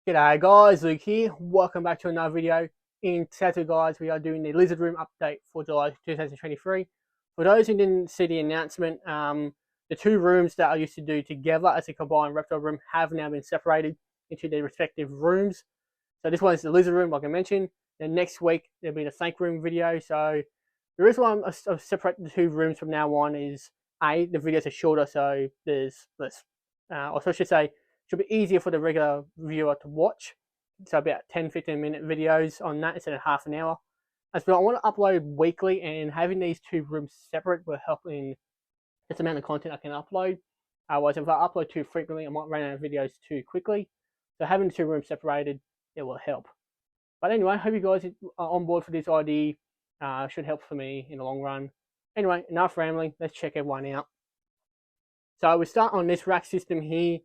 G'day guys, Luke here. Welcome back to another video. In today guys, we are doing the Lizard Room update for July 2023. For those who didn't see the announcement, the two rooms that I used to do together as a combined reptile room have now been separated into their respective rooms. So this one is the Lizard Room, like I mentioned. Then next week there'll be the Snake Room video. So the reason why I've separated the two rooms from now on is the videos are shorter, so there's less, or so I should say, should be easier for the regular viewer to watch. So about 10-15 minute videos on that instead of half an hour. As well, I want to upload weekly, and having these two rooms separate will help in this amount of content I can upload. Otherwise, if I upload too frequently, I might run out of videos too quickly. So having the two rooms separated, it will help. But anyway, I hope you guys are on board for this idea. Should help for me in the long run. Anyway, enough rambling. Let's check everyone out. So we start on this rack system here.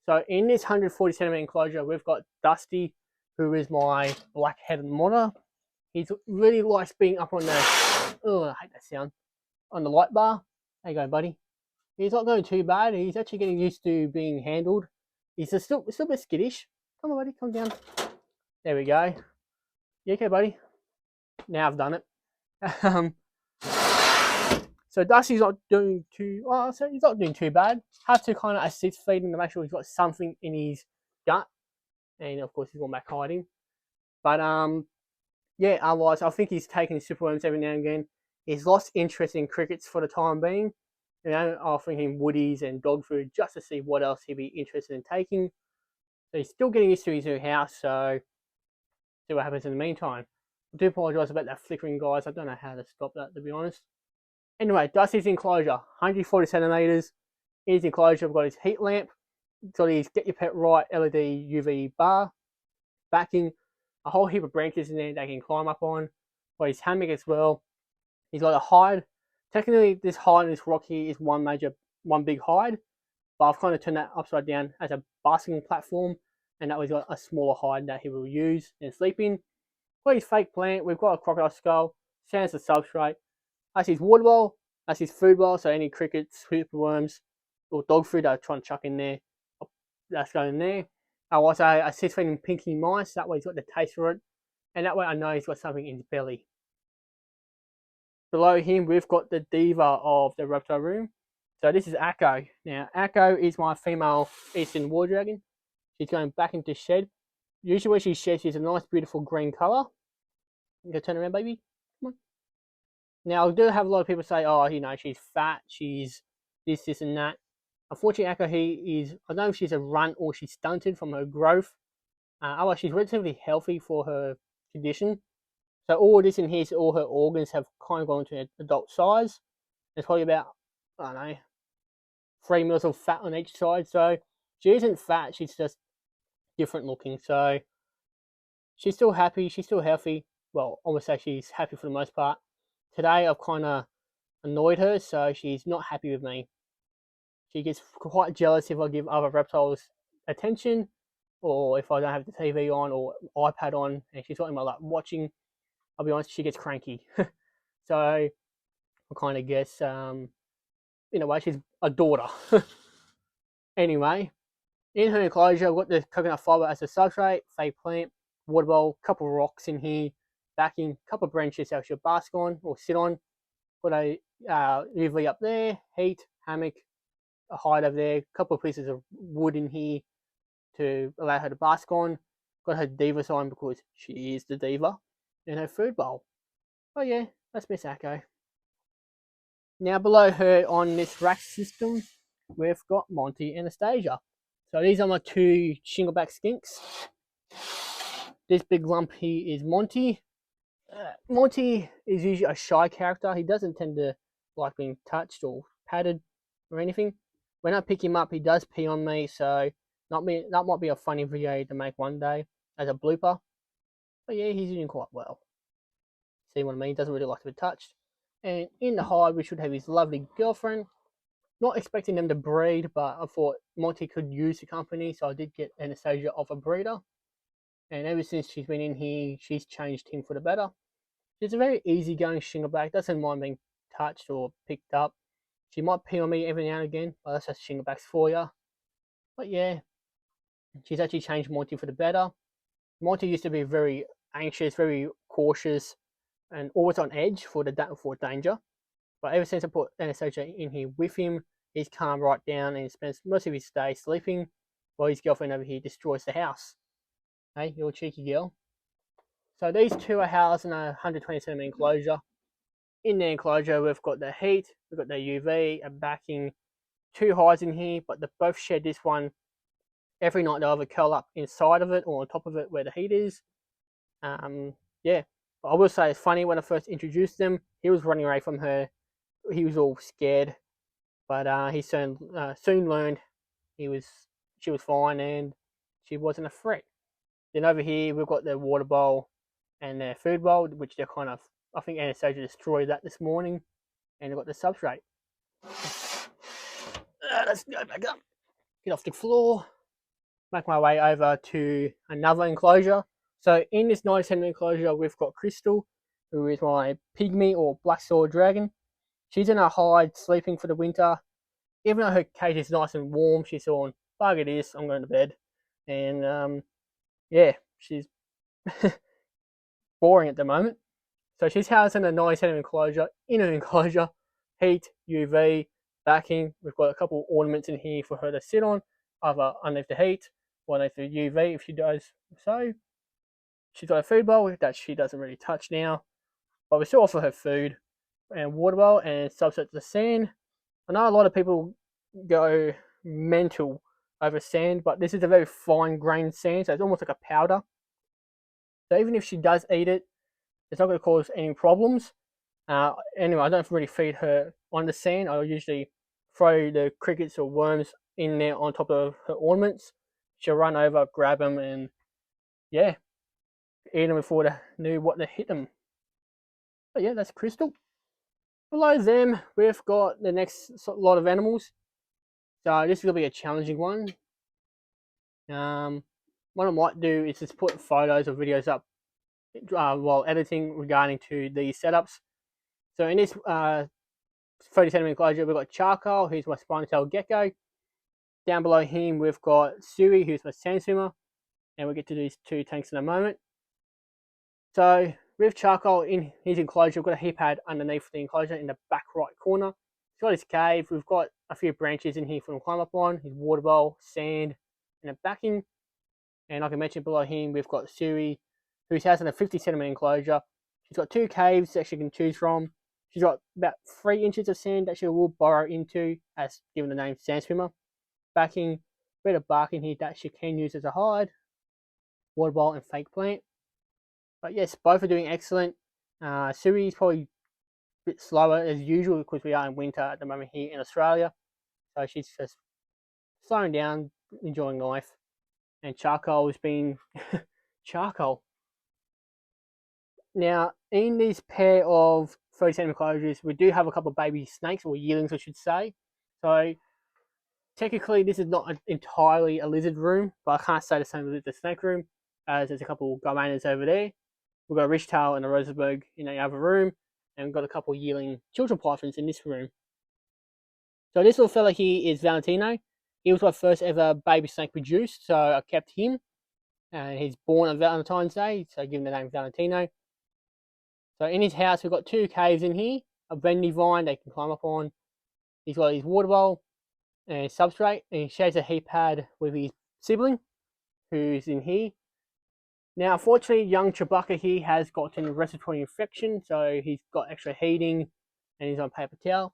So in this 140 centimeter enclosure, we've got Dusty, who is my black-headed monitor. He really likes being up on the, I hate that sound, on the light bar. There you go, buddy. He's not going too bad. He's actually getting used to being handled. He's still a bit skittish. Come on, buddy, come down. There we go. You okay, buddy? Now I've done it. So Darcy's not doing too well, so he's not doing too bad. Have to kind of assist feed him to make sure he's got something in his gut. And of course he's going back hiding. But yeah, otherwise I think he's taking superworms every now and again. He's lost interest in crickets for the time being. You know, offering him woodies and dog food just to see what else he'd be interested in taking. So he's still getting used to his new house, so see what happens in the meantime. I do apologise about that flickering, guys. I don't know how to stop that, to be honest. Anyway, Dusty's enclosure, 140 centimeters. In his enclosure, we've got his heat lamp. Got his Get Your Pet Right LED UV bar. Backing, a whole heap of branches in there they can climb up on. Got his hammock as well. He's got a hide. Technically, this hide and this rock here is one big hide. But I've kind of turned that upside down as a basking platform. And that way he's got a smaller hide that he will use and sleep in. Got his fake plant. We've got a crocodile skull. Sands the substrate. That's his water bowl. That's his food bowl. So any crickets, superworms, or dog food that I try and chuck in there, that's going in there. I also assist feeding pinky mice. That way he's got the taste for it. And that way I know he's got something in his belly. Below him, we've got the diva of the reptile room. So this is Akko. Now, Akko is my female eastern war dragon. She's going back into shed. Usually when she sheds, she's a nice, beautiful green colour. You can turn around, baby. Come on. Now, I do have a lot of people say, oh, you know, she's fat, she's this, and that. Unfortunately, Akko is, I don't know if she's a runt or she's stunted from her growth. Otherwise, she's relatively healthy for her condition. So all this in here, so all her organs have kind of gone to adult size. There's probably about, I don't know, 3 mils of fat on each side. So she isn't fat, she's just different looking. So she's still happy, she's still healthy. Well, I would say she's happy for the most part. Today I've kind of annoyed her, so she's not happy with me. She gets quite jealous if I give other reptiles attention, or if I don't have the TV on or iPad on, and she's talking about like watching. I'll be honest, she gets cranky. So I kind of guess, in a way, she's a daughter. Anyway, in her enclosure, I've got the coconut fibre as a substrate, fake plant, water bowl, couple of rocks in here, backing, couple of branches that she'll bask on or sit on. Got a UV up there, heat, hammock, a hide over there, a couple of pieces of wood in here to allow her to bask on. Got her diva sign because she is the diva, and her food bowl. Oh yeah, that's Miss Akko. Now below her on this rack system, we've got Monty and Anastasia. So these are my two Shingleback skinks. This big lump here is Monty. Monty is usually a shy character. He doesn't tend to like being touched or patted or anything. When I pick him up, he does pee on me, so that might be a funny video to make one day as a blooper. But yeah, he's doing quite well. See what I mean? Doesn't really like to be touched. And in the hive, we should have his lovely girlfriend. Not expecting them to breed, but I thought Monty could use the company, so I did get Anastasia off a breeder. And ever since she's been in here, she's changed him for the better. She's a very easygoing Shingleback, doesn't mind being touched or picked up. She might pee on me every now and again, but that's just Shinglebacks for you. But yeah, She's actually changed Monty for the better. Monty used to be very anxious, very cautious, and always on edge for danger. But ever since I put Anastasia in here with him, he's calmed right down and spends most of his day sleeping, while his girlfriend over here destroys the house. Hey, you cheeky girl. So these two are housed in a 120 centimeter enclosure. In the enclosure, we've got the heat, we've got the UV, a backing, two hides in here, but they both shed this one every night. They'll either curl up inside of it or on top of it where the heat is. Yeah, but I will say it's funny, when I first introduced them, he was running away from her. He was all scared, but he soon learned she was fine and she wasn't a threat. Then over here we've got the water bowl and their food bowl, which they're kind of, I think Anastasia destroyed that this morning, and they've got the substrate. Let's go back up, get off the floor, make my way over to another enclosure. So in this 90 centimeter enclosure, we've got Crystal, who is my pygmy or black sword dragon. She's in her hide, sleeping for the winter. Even though her cage is nice and warm, she's on, bugger this, I'm going to bed. And yeah, she's boring at the moment. So she's housed in a 90 centimeter enclosure, in an enclosure, heat, UV, backing. We've got a couple ornaments in here for her to sit on, either underneath the heat or underneath the UV if she does so. She's got a food bowl that she doesn't really touch now, but we still offer her food and water bowl and substitute the sand. I know a lot of people go mental over sand, but this is a very fine grained sand, so it's almost like a powder. So even if she does eat it, it's not going to cause any problems. Anyway, I don't really feed her on the sand. I usually throw the crickets or worms in there on top of her ornaments. She'll run over, grab them, and yeah, eat them before they knew what to hit them. But yeah, that's Crystal. Below them, we've got the next lot of animals. So this will be a challenging one. What I might do is just put photos or videos up while editing regarding to these setups. So in this 30 centimeter enclosure, we've got Charcoal, who's my spiny tail gecko. Down below him, we've got Siri, who's my sand swimmer, and we'll get to these two tanks in a moment. So with Charcoal in his enclosure, we've got a heat pad underneath the enclosure in the back right corner. He's got his cave. We've got a few branches in here for him to climb up on, his water bowl, sand, and a backing. And like I mentioned, below him, we've got Siri, who's housed in a 50 centimeter enclosure. She's got two caves that she can choose from. She's got about 3 inches of sand that she will burrow into, as given the name Sand Swimmer. Backing, bit of bark in here that she can use as a hide, water bowl, and fake plant. But yes, both are doing excellent. Siri is probably a bit slower as usual because we are in winter at the moment here in Australia. So she's just slowing down, enjoying life. And Charcoal has been Charcoal. Now, in this pair of 30 centimeter enclosures, we do have a couple of baby snakes, or yearlings I should say. So technically this is not entirely a lizard room, but I can't say the same with the snake room, as there's a couple of goannas over there. We've got a Reptile and a Rosenberg in the other room, and we've got a couple of yearling children pythons in this room. So this little fella here is Valentino. He was my first ever baby snake produced, so I kept him. And he's born on Valentine's Day, so I give him the name Valentino. So in his house, we've got 2 caves in here, a bendy vine they can climb up on. He's got his water bowl and his substrate, and he shares a heat pad with his sibling, who's in here. Now, unfortunately, young Chewbacca here has gotten a respiratory infection, so he's got extra heating, and he's on paper towel.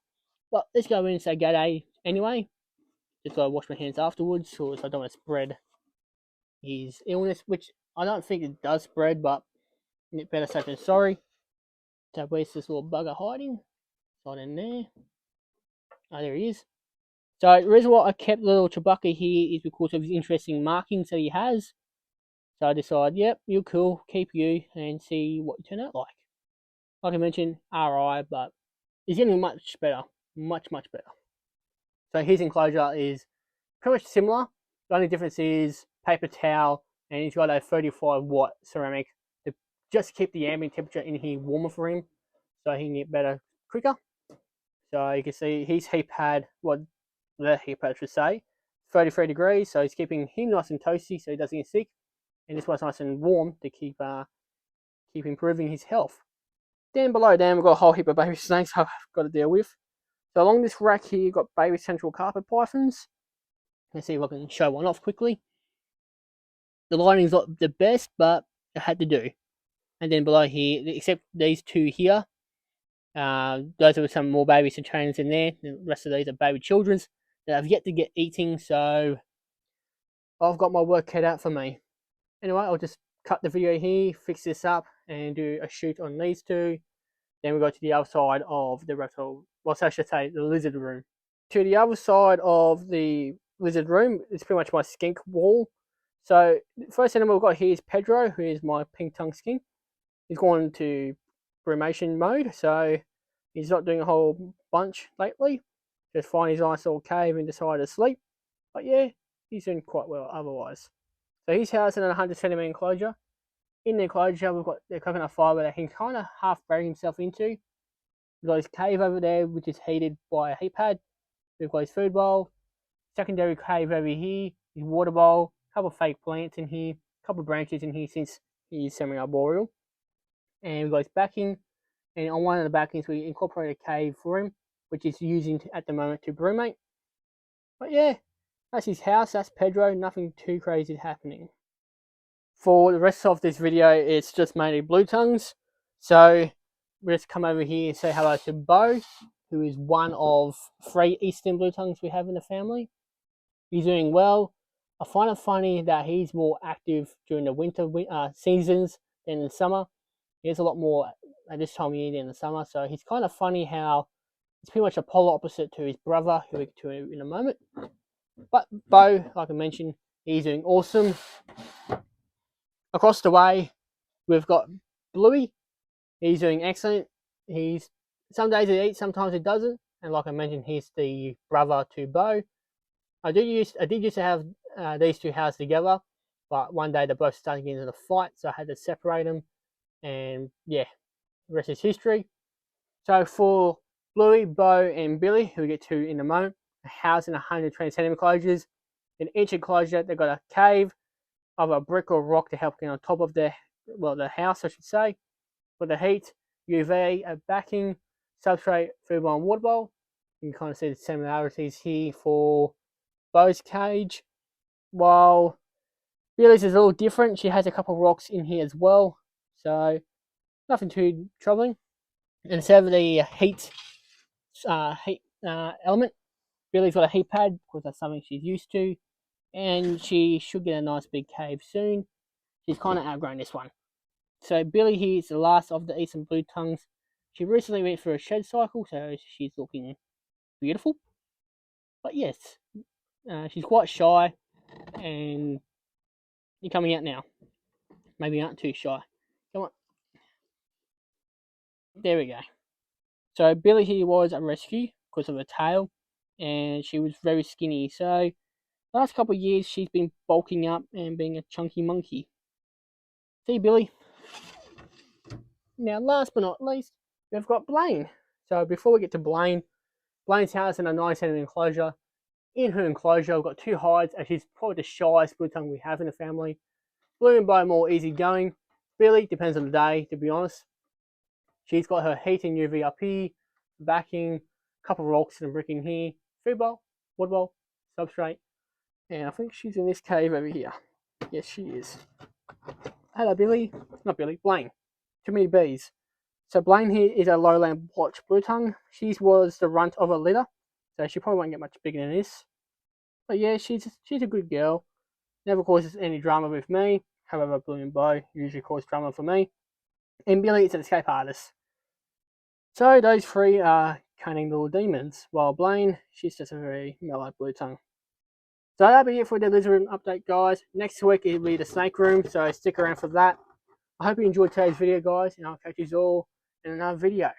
But let's go in and say g'day anyway. Just gotta wash my hands afterwards, so I don't want to spread his illness, which I don't think it does spread, but better safe than sorry. So where's this little bugger hiding? Not in there. Oh, there he is. So the reason why I kept little Chewbacca here is because of his interesting markings that he has. So I decided, yep, you're cool, keep you, and see what you turn out like. Like I mentioned, RI, but he's getting much better. Much, much better. So his enclosure is pretty much similar. The only difference is paper towel, and he's got a 35-watt ceramic to just keep the ambient temperature in here warmer for him, so he can get better quicker. So you can see his heat pad, well, the heat pad I should say, 33 degrees, so it's keeping him nice and toasty so he doesn't get sick. And this one's nice and warm to keep improving his health. Down below we've got a whole heap of baby snakes I've got to deal with. So along this rack here, you've got baby central carpet pythons. Let's see if I can show one off quickly. The lighting's not the best, but it had to do. And then below here, except these two here, those are some more baby citrains in there. The rest of these are baby children's that have yet to get eating, so I've got my work cut out for me. Anyway, I'll just cut the video here, fix this up, and do a shoot on these two. Then we go to the other side of the reptile, well, I should say the lizard room. To the other side of the lizard room, it's pretty much my skink wall. So the first animal we've got here is Pedro, who is my pink tongue skink. He's gone into brumation mode, so he's not doing a whole bunch lately. Just find his nice little cave and decide to sleep. But yeah, he's doing quite well otherwise. So he's housed in a 100 centimetre enclosure. In the enclosure, we've got the coconut fibre that he can kind of half bury himself into. We've got his cave over there, which is heated by a heat pad. We've got his food bowl. Secondary cave over here, his water bowl. A couple of fake plants in here. A couple of branches in here since he's semi-arboreal. And we've got his backing. And on one of the backings, we incorporate a cave for him, which he's using at the moment to brumate. But yeah, that's his house. That's Pedro. Nothing too crazy happening. For the rest of this video, it's just mainly blue tongues. So we'll just come over here and say hello to Bo, who is one of 3 eastern blue tongues we have in the family. He's doing well. I find it funny that he's more active during the winter seasons than in the summer. He has a lot more at this time of year than in the summer. So he's kind of funny how it's pretty much a polar opposite to his brother, who we'll get to in a moment. But Bo, like I mentioned, he's doing awesome. Across the way, we've got Bluey. He's doing excellent. Some days he eats, sometimes he doesn't. And like I mentioned, he's the brother to Bo. I did used to have these two housed together, but one day they both started getting into a fight, so I had to separate them. And yeah, the rest is history. So for Bluey, Bo, and Billy, who we get to in a moment, are housed in 120 centimetre enclosures. In each enclosure, they've got a cave, either a brick or rock to help get on top of the house, I should say. For the heat, UV, a backing, substrate, food bowl, and water bowl. You can kind of see the similarities here for Bo's cage. While Billy's is a little different, she has a couple of rocks in here as well, so nothing too troubling. And instead of the heat element, Billy's got a heat pad because that's something she's used to. And she should get a nice big cave soon. She's kind of outgrown this one. So Billy here is the last of the eastern blue tongues. She recently went through a shed cycle, so she's looking beautiful. But yes, she's quite shy, and you're coming out now. Maybe not too shy. Come on. There we go. So Billy here was a rescue because of her tail, and she was very skinny. So last couple of years, she's been bulking up and being a chunky monkey. See, Billy? Now, last but not least, we've got Blaine. So before we get to Blaine's house in a 9 centimetre enclosure. In her enclosure, we've got 2 hides, and she's probably the shyest blue tongue we have in the family. Blue and Bo more easygoing. Billy depends on the day, to be honest. She's got her heat and UV up here, backing, a couple of rocks and a brick in here, food bowl, water bowl, substrate. And I think she's in this cave over here. Yes, she is. Hello, Billy. Not Billy, Blaine. Too many bees. So Blaine here is a lowland blotch blue tongue. She was the runt of a litter, so she probably won't get much bigger than this. But yeah, she's a good girl. Never causes any drama with me. However, Blue and Bo usually cause drama for me. And Billy is an escape artist. So those 3 are cunning little demons, while Blaine, she's just a very mellow blue tongue. So that'll be it for the lizard room update, guys. Next week it'll be the snake room, so stick around for that. I hope you enjoyed today's video, guys, and I'll catch you all in another video.